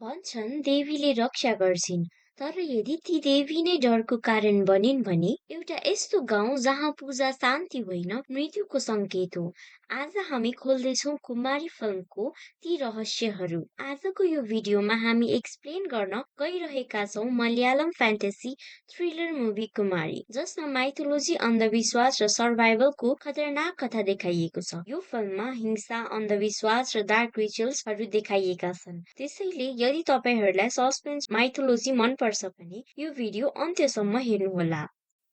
भन्छन् देवीले रक्षा गर्छिन्। तर यदि ती देवी नै डरको कारण बनिन् भने एउटा यस्तो गाउँ जहाँ पूजा शान्ति होइन मृत्युको संकेत हो। आज हामी खोल्दैछौँ कुमारी फिल्मको ती रहस्यहरू। आजको यो भिडियोमा हामी एक्सप्लेन गर्न गइरहेका छौँ मलयालम फ्यान्टेसी थ्रिलर मुभी कुमारी, जसमा माइथोलोजी, अन्धविश्वास र सर्भाइभलको खतरनाक कथा देखाइएको छ। यो फिल्ममा हिंसा, अन्धविश्वास र डार्क रिचुअल्सहरू देखाइएका छन्। त्यसैले यदि तपाईहरूलाई सस्पेन्स, माइथोलोजी मन पर्छ भने यो भिडियो अन्त्यसम्म हेर्नुहोला।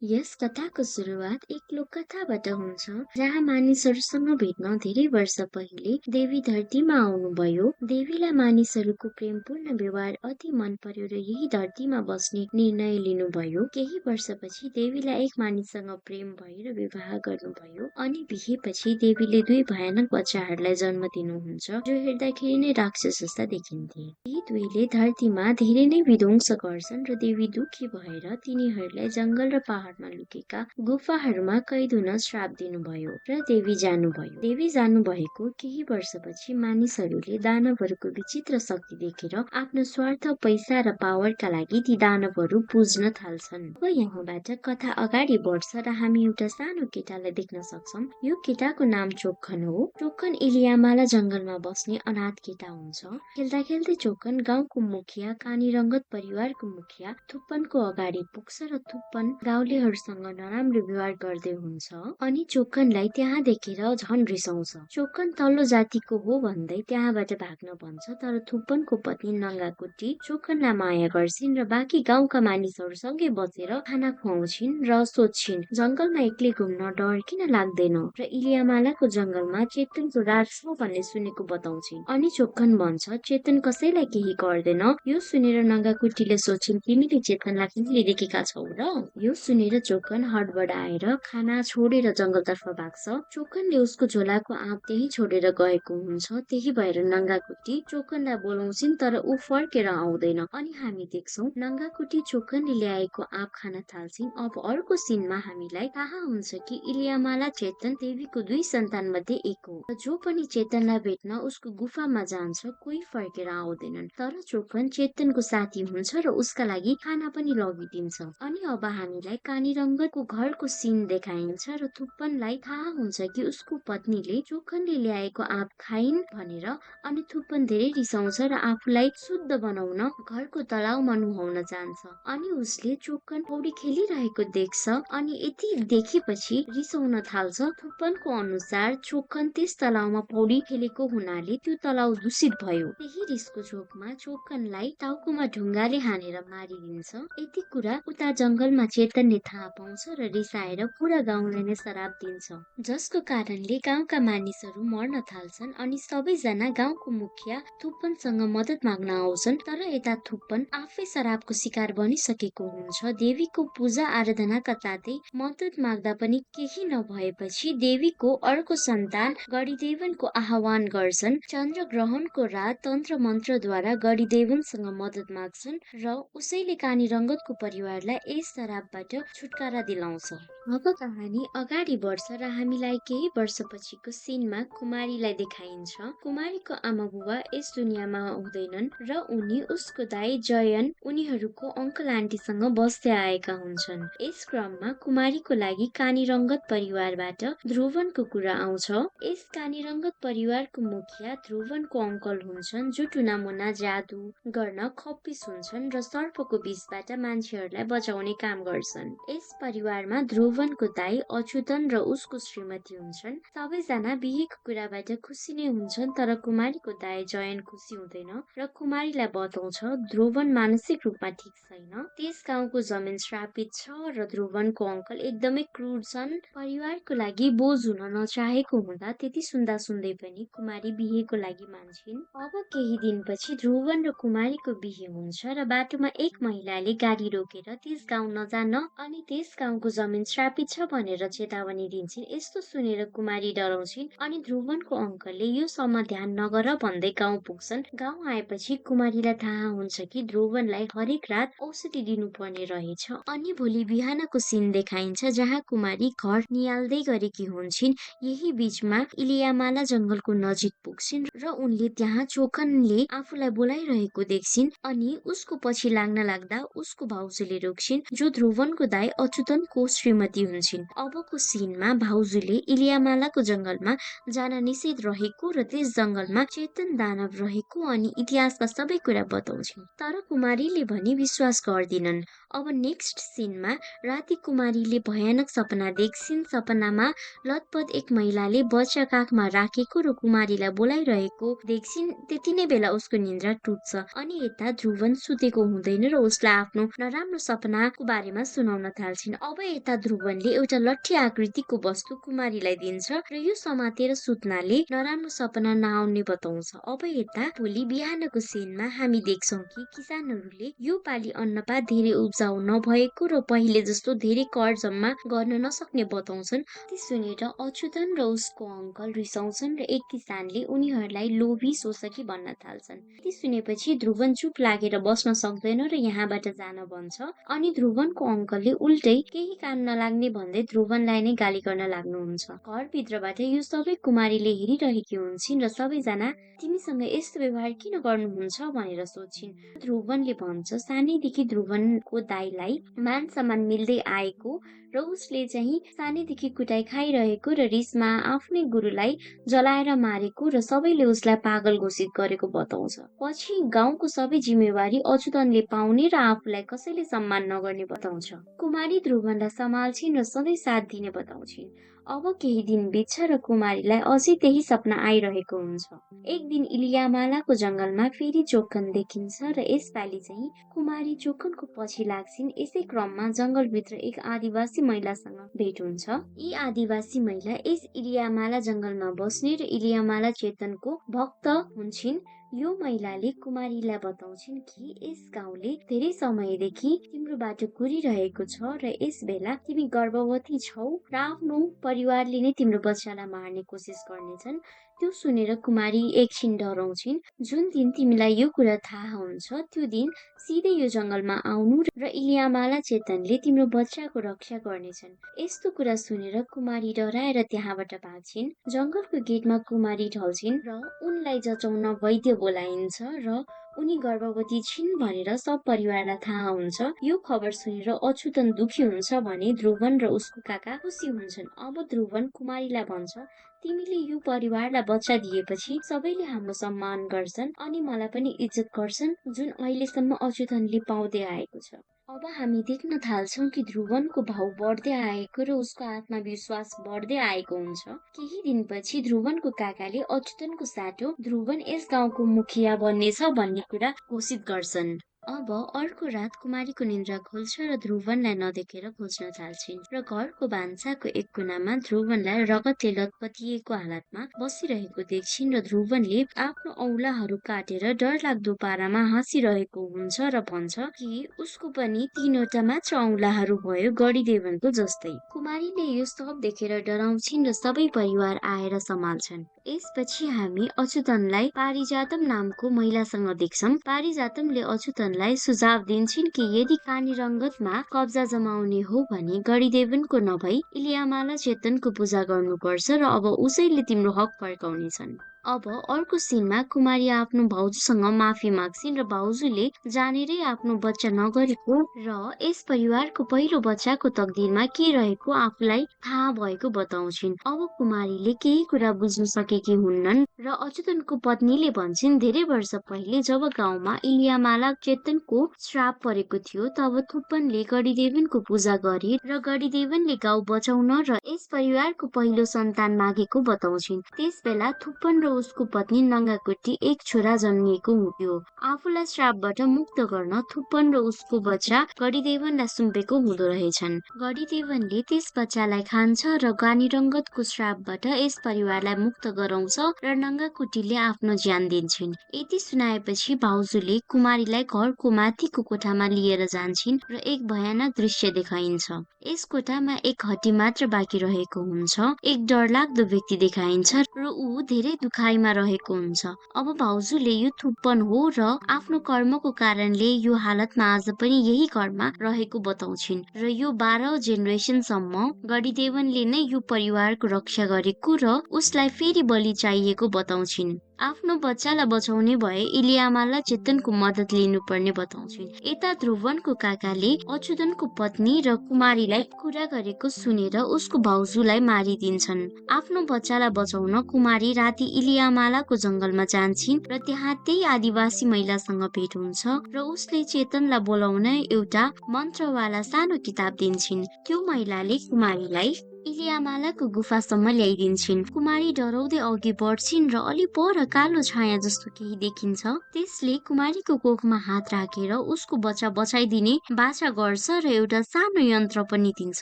यस कथाको सुरुवात एक लोककथाबाट हुन्छ जहाँ मानिसहरूसँग भेट्न धेरै वर्ष पहिले देवी धरतीमा आउनुभयो। देवीलाई मानिसहरूको प्रेमपूर्ण व्यवहार अति मन पर्यो र यही धरतीमा बस्ने निर्णय लिनुभयो। केही वर्षपछि देवीलाई एक मानिससँग प्रेम भएर विवाह गर्नुभयो अनि बिहेपछि देवीले दुई भयानक बच्चाहरूलाई जन्म दिनुहुन्छ जो हेर्दाखेरि नै राक्षस जस्ता देखिन्थे। यी दुईले धरतीमा धेरै नै विध्वंस गर्छन् र देवी दुखी भएर तिनीहरूलाई जंगल र पहाडमा लुकेका गुफाहरूमा कैद हुन श्राप दिनुभयो र देवी जानुभयो। देवी जानुभएको केही वर्षपछि मानिसहरूले दानवहरूको विचित्र शक्ति देखेर आफ्नो स्वार्थ, पैसा र पावरका लागि ती दानवहरू पुज्न थाल्छन्। अब यहाँबाट कथा अगाडि बढ्छ र हामी एउटा सानो केटालाई देख्न सक्छौं। यो केटाको नाम चोक्खन हो। चोक्खन इलियामाला जंगलमा बस्ने अनाथ केटा हुन्छ। खेल्दा खेल्दै चोक्खन गाउँको मुखिया कानी रंगत परिवारको मुखिया थुप्पनको अगाडि पुग्छ र थुप्पन गाउँलेहरूसँग नराम्रो व्यवहार गर्दै हुन्छ अनि चोक्खनलाई त्यहाँ देखेर झन रिसाउँछ। चोक्खन तल्लो जातिको हो भन्दै त्यहाँबाट भाग्न भन्छ, तर थुप्पनको पत्नी नङ्गाकुटी चोक्खनलाई माया गर्छिन् र बाँकी गाउँका मानिसहरूसँगै बसेर खाना खुवाउँछिन् र सोध्छिन् जंगलमा एक्लै घुम्न डर किन लाग्दैन र इलियामालाको जंगलमा चेतनको राज छ भन्ने सुनेको बताउँछिन्। अनि चोक्खन भन्छ चेतन कसैलाई केही गर्दैन। यो सुनेर नङ्गाकुटीले सोध्छिन् तिमीले चेतनलाई कहिले देखेका छौ र? यो सुनेर चोक्खन हडबडाएर खाना छोडेर जंगलतर्फ भाग्छ। चोक्खनले उसको झोलाको आँप त्यही छोडेर गएको हुन्छ। त्यही भएर नङ्गाकुटी चोक्खनलाई बोलाउँछिन् तर ऊ फर्केर आउँदैन अनि हामी देख्छौं नङ्गाकुटी चोक्खनले ल्याएको आँप खान थाल्छिन्। अब अर्को सिनमा हामीलाई थाहा हुन्छ कि इलियामाला चेतन देवीको दुई सन्तान मध्ये एक हो। जो पनि चेतनलाई भेट्न उसको गुफामा जान्छ कोही फर्केर आउँदैनन्, तर चोक्खन चेतनको साथी हुन्छ र उसका लागि खाना पनि लगिदिन्छ। अनि अब हामीलाई कानी रंगतको घरको सिन देखाइन्छ र थुप्पनलाई थाहा हुन्छ कि उसको पत्नीले चोक्खनले ल्याएको आँप खाइन् भनेर। अनि थुप्पन धेरै रिसाउँछ र आफूलाई शुद्ध बनाउन घरको तलाउमा नुहाउन जान्छ अनि उसले चोक्खन पौडी खेलिरहेको देख्छ अनि यति देखेपछि रिसाउन थाल्छ। थुप्पनको अनुसार चोक्खन त्यस तलाउमा पौडी खेलेको हुनाले त्यो तलाउ दूषित भयो। त्यही रिसको चोकमा चोक्खनलाई टाउकोमा ढुङ्गाले हानेर मारिदिन्छ। यति कुरा उता जंगलमा चेतनले थाहा पाउँछ र रिसाएर पुरा गाउँलाई नै श्राप दिन्छ, जसको कारणले गाउँका मानिसहरू मर्न थाल्छन् अनि सबैजना गाउँको मुखिया थुप्पनसँग मद्दत माग्न आउँछन्। तर यता थुप्पन आफै श्रापको शिकार बनिसकेको हुन्छ। देवीको पूजा आराधनाका साथै मद्दत माग्दा पनि केही नभएपछि देवीको अर्को सन्तान गढीदेवनको आह्वान गर्छन्। चन्द्र ग्रहणको रात तन्त्र मन्त्रद्वारा गढीदेवनसँग मद्दत माग्छन् र उसैले कानी रंगतको परिवारलाई यस श्रापबाट छुटकारा दिलाउँछ। अब कहानी अगाडि बढ्छ र हामीलाई केही वर्षपछिको सिनमा कुमारीलाई देखाइन्छ। कुमारीको आमा बुबा यस दुनियाँमा हुँदैनन् र उनी उसको दाइ जयन उनीहरूको अंकल आन्टीसँग बस्दै आएका हुन्छन्। यस क्रममा कुमारीको लागि कानी रंगत परिवारबाट ध्रुवनको कुरा आउँछ। यस कानी रंगत परिवारको मुखिया ध्रुवनको अंकल हुन्छन् जो टुनामुना जादु गर्न खप्पिस हुन्छन् र सर्पको विषबाट मान्छेहरूलाई बचाउने काम गर्छन्। यस परिवारमा ध्रुवनको दाइ अच्युतन र उसको श्रीमती हुन्छन्। सबैजना बिहेको कुराबाट खुसी नै हुन्छन्, तर कुमारीको दाइ जयन खुसी हुँदैन र कुमारीलाई बताउँछ ध्रुवन मानसिक रूपमा ठिक छैन। त्यस गाउँको जमिन श्रापित छ र ध्रुवनको अंकल एकदमै क्रूर छन्। परिवारको लागि बोझ हुन नचाहेको हुँदा त्यति सुन्दा सुन्दै पनि कुमारी बिहेको लागि मान्छिन्। अब केही दिनपछि ध्रुवन र कुमारीको बिहे हुन्छ र बाटोमा एक महिलाले गाडी रोकेर त्यस गाउँ नजान अनि त्यस गाउँको जमिन श्रापित छ भनेर चेतावनी दिन्छिन्। यस्तो सुनेर कुमारी डराउँछिन् अनि ध्रुवनको अङ्कलले यो सम्म ध्यान नगर भन्दै गाउँ पुग्छन्। गाउँ आएपछि कुमारीलाई थाहा हुन्छ कि ध्रुवनलाई हरेक रात औषधि दिनुपर्ने रहेछ। अनि भोलि बिहानको सीन देखाइन्छ जहाँ कुमारी घर नियाल्दै गरेकी हुन्छन्। यही बीचमा इलियामाला जंगलको नजिक पुग्छिन् र उनले त्यहाँ चोखनले आफूलाई बोलाइरहेको देख्छिन्। अनि उसको पछि लाग्न लाग्दा उसको भाउजूले रोक्छिन् जो ध्रुवनको दाइ अच्युतनको श्रीमती हुन्छन्। अबको सीनमा भाउजूले इलियामालाको जंगलमा जान निषेध रहेको र त्यस जंगलमा चेतन दानव रहेको अनि इतिहासका सबै कुरा बताउँछिन्। तर कुमारीले भने विश्वास गर्दिनन्। अब नेक्स्ट सीनमा राति कुमारीले भयानक सपना देख्छिन्। सपनामा लतपत एक महिलाले बच्चा काखमा राखेको र कुमारीलाई बोलाइरहेको देख्छिन्। त्यति नै बेला उसको निन्द्रा टुट्छ अनि यता ध्रुवन सुतेको हुँदैन र उसलाई आफ्नो नराम्रो सपनाको बारेमा सुनाउन थाल्छिन्। अब यता ध्रुवनले एउटा लट्ठी आकृतिको वस्तु कुमारीलाई दिन्छ र यो समातेर सुत्नाले नराम्रो सपना नआउने बताउँछ। अब यता भोलि बिहानको सीनमा हामी देख्छौं कि किसानहरूले यो पालि अन्नपात धेरै उब्जाउ नभएको र पहिले जस्तो धेरै कर जम्मा गर्न नसक्ने बताउँछन्। ती सुनेर अच्युतन र उसको अङ्कल रिसाउँछन् र एक किसानले उनीहरूलाई लोभी शोषकी भन्न थाल्छन्। ती सुनेपछि ध्रुवन चुप लागेर बस्न सक्दैन र यहाँबाट जान भन्छ। अनि ध्रुवनको अङ्कलले उल्टै केही काम नलाग्ने भन्दै ध्रुवनलाई नै गाली गर्न लाग्नुहुन्छ। घरभित्रबाट यो सबै कुमारीले हेरिरहेकी हुन्छन् र सबैजना तिमीसँग यस्तो व्यवहार किन गर्नुहुन्छ भनेर सोध्छिन्। ध्रुवनले भन्छ सानैदेखि ध्रुवनको दाइलाई मान सम्मान मिल्दै आएको र उसले चाहिँ सानैदेखि कुटाइ खाइरहेको र रिसमा आफ्नै गुरुलाई जलाएर मारेको र सबैले उसलाई पागल घोषित गरेको बताउँछ। पछि गाउँको सबै जिम्मेवारी अच्युतनले पाउने र आफूलाई कसैले सम्मान नगर्ने बताउँछ। कुमारी ध्रुवनलाई सम्हाल्छिन् र सधैँ साथ दिने बताउँछिन्। अब केही दिन बित्छ र कुमारीलाई अझै त्यही सपना आइरहेको हुन्छ। एक दिन इलियामालाको जंगलमा फेरि चोखन देखिन्छ र यसपालि चाहिँ कुमारी चोखनको पछि लाग्छिन्। यसै क्रममा जंगलभित्र एक आदिवासी महिलासँग भेट हुन्छ। यी आदिवासी महिला यस इलियामाला जंगलमा बस्ने र इलियामाला चेतनको भक्त हुन्छन्। यो महिलाले कुमारीलाई बताउँछिन् कि यस गाउँले धेरै समयदेखि तिम्रो बाटो कुरिरहेको छ र यस बेला तिमी गर्भवती छौ र आफ्नो परिवारले नै तिम्रो बच्चालाई मार्ने कोसिस गर्नेछन्। त्यो सुनेर कुमारी एकछिन डराउँछिन्। जुन दिन तिमीलाई यो कुरा थाहा हुन्छ त्यो दिन सिधै यो जंगलमा आउनु र इलियामाला चेतनले तिम्रो बच्चाको रक्षा गर्नेछन्। यस्तो कुरा सुनेर कुमारी डराएर त्यहाँबाट भाग्छिन्। जंगलको गेटमा कुमारी ढल्छिन् र उनलाई जचाउन वैद्य बोलाइन्छ र उनी गर्भवती छिन् भनेर सब परिवारलाई थाहा हुन्छ। यो खबर सुनेर अच्युतन दुखी हुन्छ भने ध्रुवन र उसको काका खुसी हुन्छन्। अब ध्रुवन कुमारीलाई भन्छ तिमीले यो परिवारलाई बच्चा दिएपछि सबैले हाम्रो सम्मान गर्छन् अनि मलाई पनि इज्जत गर्छन् जुन अहिलेसम्म अच्युतनले पाउँदै आएको छ। अब हामी देख्न थाल्छौं कि ध्रुवनको भाउ बढ्दै आएको र उसको आत्मविश्वास बढ्दै आएको हुन्छ। केही दिनपछि ध्रुवनको काकाले अच्युतनको साटो ध्रुवन यस गाउँको मुखिया बन्नेछ भन्ने कुरा घोषित गर्छन्। अब अर्को रात कुमारीको निन्द्रा खुल्छ र ध्रुवनलाई नदेखेर खोज्न थाल्छिन् र घरको भान्साको एक कुनामा ध्रुवनलाई रगतले लतपतिएको हालतमा बसिरहेको देख्छिन् र ध्रुवनले आफ्नो औलाहरू काटेर डरलाग्दो पारामा हाँसिरहेको हुन्छ र भन्छ कि उसको पनि 3वटा मात्र औलाहरू भयो गढीदेवनको जस्तै। कुमारीले यो सब देखेर डराउँछिन् र सबै परिवार आएर सम्हाल्छन्। यसपछि हामी अच्युतनलाई पारिजातम नामको महिलासँग देख्छौं। पारिजातमले अच्युतनलाई सुझाव दिन्छन् कि यदि कानी रंगतमा कब्जा जमाउने हो भने गढीदेवनको नभई इलियामाला चेतनको पूजा गर्नुपर्छ र अब उसैले तिम्रो हक फर्काउनेछन्। अब अर्को सीनमा कुमारी आफ्नो भाउजूसँग माफी माग्छिन् र भाउजूले जानेरै आफ्नो बच्चा नगरेको र यस परिवारको पहिलो बच्चाको तकदिरमा के रहेको आफूलाई थाहा भएको बताउँछिन्। अब कुमारीले केही कुरा बुझ्न सकेकी हुन्नन् र अच्युतनको पत्नीले भन्छन् धेरै वर्ष पहिले जब गाउँमा इलियामाला चेतनको श्राप परेको थियो तब थुप्पनले गढीदेवनको पूजा गरे र गढीदेवनले गाउँ बचाउन र यस परिवारको पहिलो सन्तान मागेको बताउँछिन्। त्यस बेला थुप्पन र उसको पत्नी नङ्गाकुटी एक छोरा जन्मिएको हुन्थ्यो। आफूलाई श्रापबाट मुक्त गर्न थुप्पन र उसको बच्चा गढीदेवनलाई सुम्पेको हुँदो रहेछन्। गढीदेवनले त्यस बच्चालाई खान्छ र गानीरङ्गतको श्रापबाट यस परिवारलाई मुक्त गराउँछ र नङ्गाकुटीले आफ्नो ज्यान दिन्छन्। यति सुनाएपछि भाउजूले कुमारीलाई घरको माथिको कोठामा लिएर जान्छन् र एक भयानक दृश्य देखाइन्छ। यस कोठामा एक हड्डी मात्र बाँकी रहेको हुन्छ। एक डरलाग्दो व्यक्ति देखाइन्छ र ऊ धेरै दुखाइमा रहेको हुन्छ। अब भाउजूले यो थुप्पन हो र आफ्नो कर्मको कारणले यो हालतमा आज पनि यही घरमा रहेको बताउँछिन् र यो 12औं जेनेरेसनसम्म गढीदेवनले नै यो परिवारको रक्षा गरेको र उसलाई फेरि बलि चाहिएको बताउँछिन्। आफ्नो बच्चालाई बचाउने भए इलियामालाई चेतनको मद्दत लिनुपर्ने बताउँछिन्। यता ध्रुवनको काकाले अच्युतनको पत्नी र कुमारीलाई कुरा गरेको सुनेर उसको भाउजूलाई मारिदिन्छन्। आफ्नो बच्चालाई बचाउन कुमारी राति इलियामालाको जंगलमा जान्छन् र त्यहाँ त्यही आदिवासी महिलासँग भेट हुन्छ र उसले चेतनलाई बोलाउन एउटा मन्त्रवाला सानो किताब दिन्छन्। त्यो महिलाले कुमारीलाई इलियामालाको गुफासम्म ल्याइदिन्छन्। कुमारी डराउँदै अघि बढ्छिन् र अलि पर कालो छाया जस्तो केही देखिन्छ। त्यसले कुमारीको कोखमा हात राखेर उसको बच्चा बचाइदिने बाचा गर्छ र एउटा सानो यन्त्र पनि दिन्छ।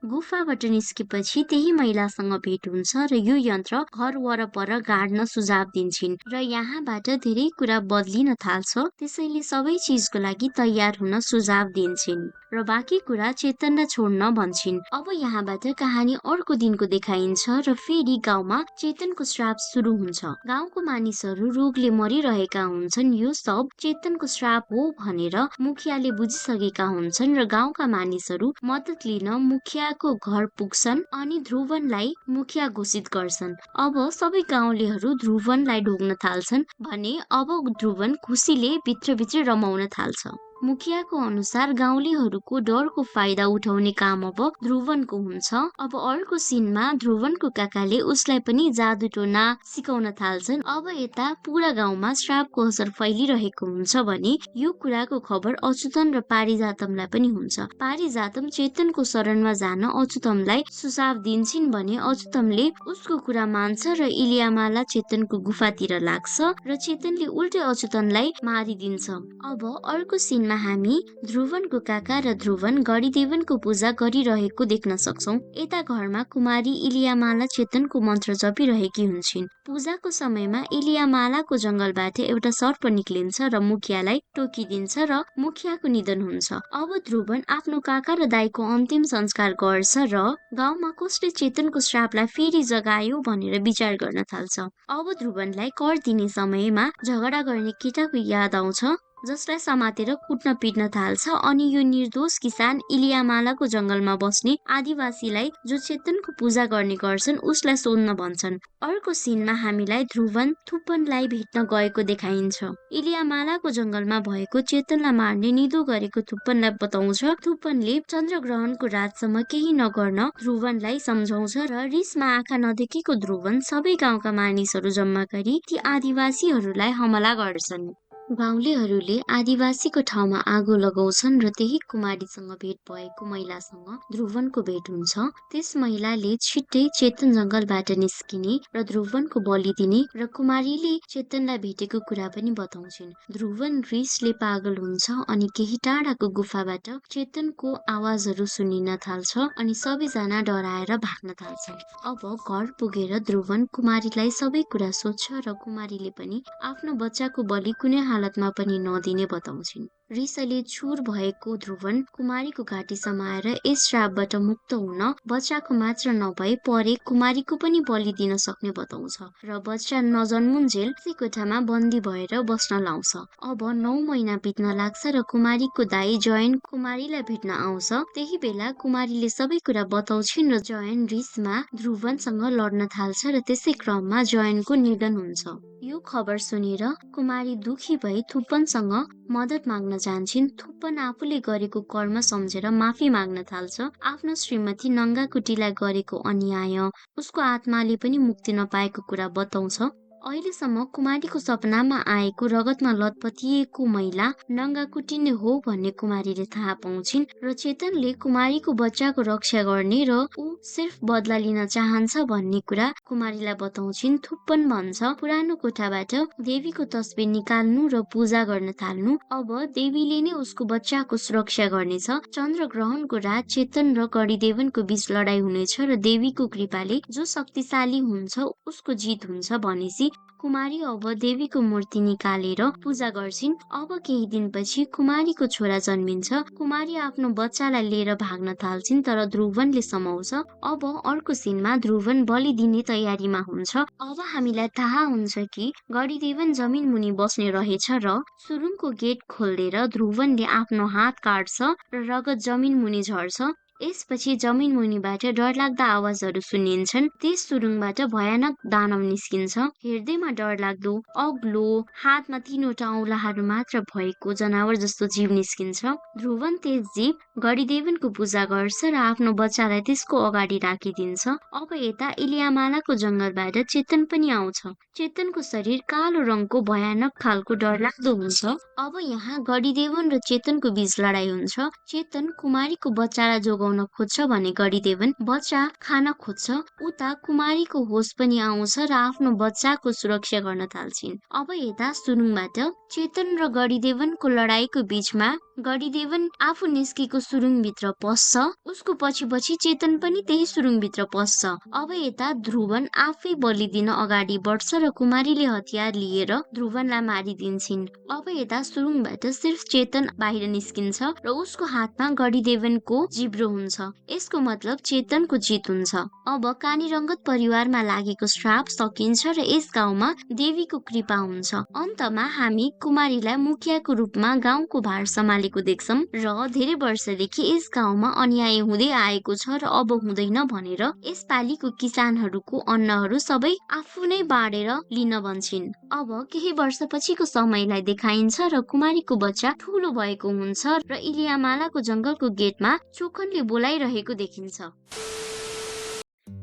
गुफाबाट निस्केपछि त्यही महिलासँग भेट हुन्छ र यो यन्त्र घर वरपर गाड्न सुझाव दिन्छन् र यहाँबाट धेरै कुरा बदलिन थाल्छ। त्यसैले सबै चिजको लागि तयार हुन सुझाव दिन्छन् र बाँकी कुरा चेतनलाई छोड्न भन्छन्। अब यहाँबाट कहानी अर्को दिनको देखाइन्छ र फेरि गाउँमा चेतनको श्राप सुरु हुन्छ। गाउँको मानिसहरू रोगले मरिरहेका हुन्छन्। यो सब चेतनको श्राप हो भनेर मुखियाले बुझिसकेका हुन्छन् र गाउँका मानिसहरू मद्दत लिन मुखियाको घर पुग्छन् अनि ध्रुवनलाई मुखिया घोषित गर्छन्। अब सबै गाउँलेहरू ध्रुवनलाई ढोग्न थाल्छन् भने अब ध्रुवन खुसीले भित्रभित्र रमाउन थाल्छ। मुखियाको अनुसार गाउँलेहरूको डरको फाइदा उठाउने काम अब ध्रुवनको हुन्छ। अब अर्को सिनमा ध्रुवनको काकाले उसलाई पनि जादु टोना सिकाउन थाल्छन्। अब यता पुरा गाउँमा श्रापको असर फैलिरहेको हुन्छ भने यो कुराको खबर अच्युतन र पारिजातमलाई पनि हुन्छ। पारिजातम चेतनको शरणमा जान अच्युतमलाई सुझाव दिन्छन् भने अच्युतमले उसको कुरा मान्छ र इलियामाला चेतनको गुफातिर लाग्छ र चेतनले उल्टै अच्युतनलाई मारिदिन्छ। अब अर्को सिनमा हामी ध्रुवनको काका र ध्रुवन गढीदेवनको पूजा गरिरहेको देख्न सक्छौं। यता घरमा कुमारी इलियामाला चेतनको मन्त्र जपिरहेकी हुन्छन्। पूजाको समयमा इलियामालाको जंगलबाट एउटा सर्प निक्लिन्छ र मुखियालाई टोकिदिन्छ र मुखियाको निधन हुन्छ। अब ध्रुवन आफ्नो काका र दाइको अन्तिम संस्कार गर्छ र गाउँमा कसले चेतनको श्रापलाई फेरि जगायो भनेर विचार गर्न थाल्छ। अब ध्रुवनलाई कर दिने समयमा झगडा गर्ने केटाको याद आउँछ जसलाई समातेर कुट्न पिट्न थाल्छ अनि यो निर्दोष किसान इलियामालाको जंगलमा बस्ने आदिवासीलाई जो चेतनको पूजा गर्ने गर्छन् उसलाई सोध्न भन्छन्। अर्को सिनमा हामीलाई ध्रुवन थुप्पनलाई भेट्न गएको देखाइन्छ। इलियामालाको जंगलमा भएको चेतनलाई मार्ने निधो गरेको थुप्पनलाई बताउँछ। थुप्पनले चन्द्रग्रहणको रातसम्म केही नगर्न ध्रुवनलाई सम्झाउँछ र रिसमा आँखा नदेखेको ध्रुवन सबै गाउँका मानिसहरू जम्मा गरी ती आदिवासीहरूलाई हमला गर्छन्। गाउँलेहरूले आदिवासीको ठाउँमा आगो लगाउँछन् र त्यही कुमारीसँग भेट भएको महिलासँग ध्रुवनको भेट हुन्छ। त्यस महिलाले छिट्टै चेतन जंगलबाट निस्किने र ध्रुवनको बलि दिने र कुमारीले चेतनलाई भेटेको कुरा पनि बताउँछिन्। ध्रुवन रिसले पागल हुन्छ अनि केही टाढाको गुफाबाट चेतनको आवाजहरू सुनिन थाल्छ अनि सबैजना डराएर भाग्न थाल्छन्। अब घर पुगेर ध्रुवन कुमारीलाई सबै कुरा सोध्छ र कुमारीले पनि आफ्नो बच्चाको बलि कुनै हालतमा पनि नदिने बताउँछिन्। रिसले चुर भएको ध्रुवन कुमारीको घाँटी समाएर यस श्रापबाट मुक्त हुन बच्चाको मात्र नभए परे कुमारीको पनि बलि दिन सक्ने बताउँछ र बच्चा नजन्मुन्जेल त्यसै कोठामा बन्दी भएर बस्न लाउँछ। अब 9 महिना बित्न लाग्छ र कुमारीको दाइ जयन कुमारीलाई भेट्न आउँछ। त्यही बेला कुमारीले सबै कुरा बताउँछिन् र जयन रिसमा ध्रुवनसँग लड्न थाल्छ र त्यसै क्रममा जयनको निधन हुन्छ। यो खबर सुनेर कुमारी दुखी भई थुप्पनसँग मद्दत माग्न जान्छन्। थुप्पन आफूले गरेको कर्म सम्झेर माफी माग्न थाल्छ। आफ्नो श्रीमती नङ्गाकुटीलाई गरेको अन्याय उसको आत्माले पनि मुक्ति नपाएको कुरा बताउँछ। अहिलेसम्म कुमारीको सपनामा आएको रगतमा लतपतिएको महिला नङ्गा कुटिने हो भन्ने कुमारीले थाहा पाउँछिन् र चेतनले कुमारीको बच्चाको रक्षा गर्ने र ऊ सिर्फ बदला लिन चाहन्छ भन्ने कुरा कुमारीलाई बताउँछिन्। थुप्पन भन्छ पुरानो कोठाबाट देवीको तस्बिर निकाल्नु र पूजा गर्न थाल्नु। अब देवीले नै उसको बच्चाको सुरक्षा गर्नेछ। चन्द्र ग्रहणको रात चेतन र गणिदेवनको बीच लडाई हुनेछ र देवीको कृपाले जो शक्तिशाली हुन्छ उसको जित हुन्छ भनेपछि कुमारी अब देवीको मूर्ति निकालेर पूजा गर्छिन्। अब केही दिनपछि कुमारीको छोरा जन्मिन्छ। कुमारी आफ्नो बच्चालाई लिएर भाग्न थाल्छिन् तर ध्रुवनले समाउँछ। अब अर्को सिनमा ध्रुवन बलि दिने तयारीमा हुन्छ। अब हामीलाई थाहा हुन्छ कि गणिदेवन जमिन मुनि बस्ने रहेछ र सुरुङको गेट खोलिदिएर ध्रुवनले आफ्नो हात काट्छ र रगत जमिन मुनि झर्छ। यसपछि जमिन मुनिबाट डरलाग्दा आवाजहरू सुनिन्छन्। त्यस सुरुङबाट भयानक दानव निस्किन्छ। हेर्दैमा डरलाग्दो अग्लो हातमा 3वटा औंलाहरू मात्र भएको जनावर जस्तो जीव निस्किन्छ। ध्रुवन त्यस जीव गणिदेवनको पूजा गर्छ र आफ्नो बच्चालाई त्यसको अगाडि राखिदिन्छ। अब यता इलियामालाको जंगलबाट चेतन पनि आउँछ। चेतनको शरीर कालो रङको भयानक खालको डरलाग्दो हुन्छ। अब यहाँ गणिदेवन र चेतनको बीच लडाई हुन्छ। चेतन कुमारीको बच्चालाई जोगाउन खोज्छ भने गणिदेवन बच्चा खान खोज्छ। उता कुमारीको होस पनि आउँछ र आफ्नो बच्चाको सुरक्षा गर्न थाल्छिन्। अब यता सुरुङबाट चेतन र गणिदेवनको लडाईको बीचमा गणिदेवन आफू निस्केको सुरुङभित्र पस्छ। उसको पछि पछि चेतन पनि त्यही सुरुङभित्र पस्छ। अब यता ध्रुवन आफै बलि दिन अगाडि बढ्छ र कुमारीले हतियार लिएर ध्रुवनलाई मारिदिन्छिन्। अब यता सुरुङबाट सिर्फ चेतन बाहिर निस्किन्छ र उसको हातमा गणिदेवनको जिब्रो हुन्छ। यसको मतलब चेतनको जित हुन्छ। अब कानी रंगत परिवारमा लागेको श्राप सकिन्छ र यस गाउँमा देवीको कृपा हुन्छ। अन्तमा हामी कुमारीलाई मुखियाको रूपमा गाउँको भार सम्हालेको देख्छौं र धेरै वर्षदेखि यस गाउँमा अन्याय हुँदै आएको छ र अब हुँदैन भनेर यसपालिको किसानहरूको अन्नहरू सबै आफू नै बाँडेर लिन भन्छन्। अब केही वर्षपछिको समयलाई देखाइन्छ र कुमारीको बच्चा ठूलो भएको हुन्छ र इलियामालाको जंगलको गेटमा चोखनले बोलाइरहेको देखिन्छ।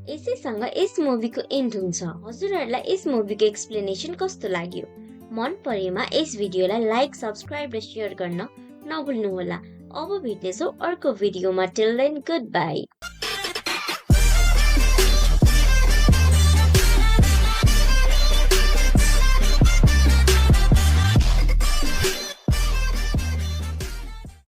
यसैसँग यस मुभीको एन्ड हुन्छ। हजुरहरूलाई यस मुभीको एक्सप्लेनेसन कस्तो लाग्यो? मन परेमा यस भिडियोलाई लाइक, सब्स्क्राइब र शेयर गर्न नभुल्नुहोला। अब भेट्नेछौँ अर्को भिडियोमा। Till then good by.